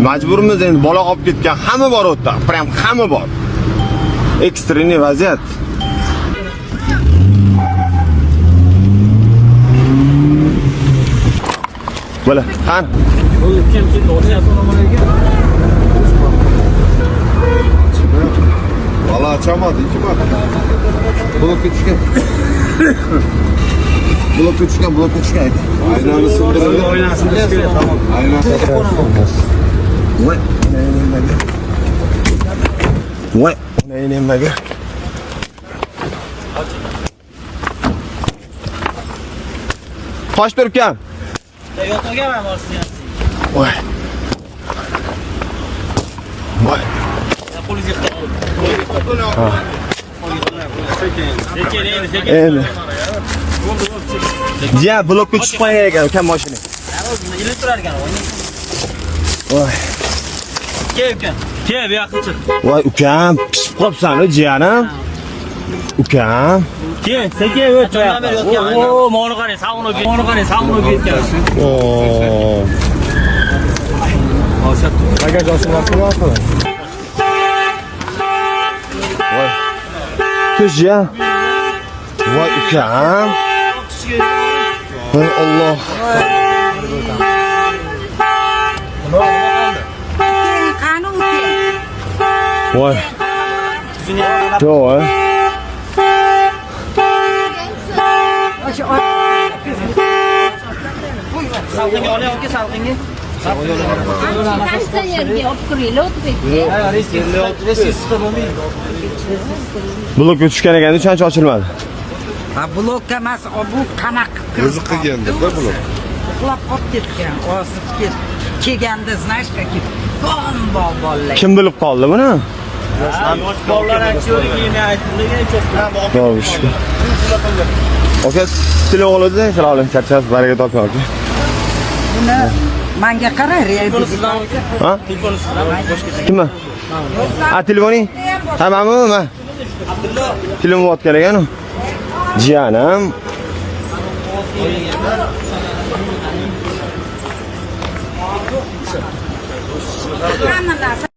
Majburmiz endi bola olib ketgan hamma bor u yerda. Prям hamma bor. Ekstreniy vaziyat. Bola, qani? Valla açamadı, 2 marka. Blok üçgen. Blok üçgen. Aynanı sındırıldı. Tamam. Aynen. Voy, nimaga? Qoch turkan. Yo'qolganman borsin. Voy. Voy. Endi. Ya blokka tushib qo'ygan ekan ukam mashina. Ilib turar ekan. Voy. Kel ukan. Kel bu yoqqa chiq. Voy ukam, pishib qolibsan-ku jiyanim. Ukam. Kel, sekin o't. O, moni qarang, savunib ketgan. Oo. Bagaj açılması var mı? Voy. Tush ya. Voy ukam. Voy Alloh. Voy. To'g'ri. Salqinga olyapti, salqinga. Qancha yerga olib kiraylik o'tibdi. Blokka tushgan ekan, uchanchi ochilmadi? Ha blokka emas, bu qanaqa Gözü kıygendir de blok. uxlab qolib ketgan, osib kelganda, знаешь, какие bomba bolalar. Kim bilib qoldi buni? Bolalar aytishdi, aytdilar, cho'qqa. To'g'ri shukr. Aka, telefon oladi, qilaoling, charchab, baraka toping aka. Buni menga qara, Ha? Kimmi? Ha, telefoning? Tamammi? Ma. Telefon otgan ekan-ku. Jiyanim. Hamma narsa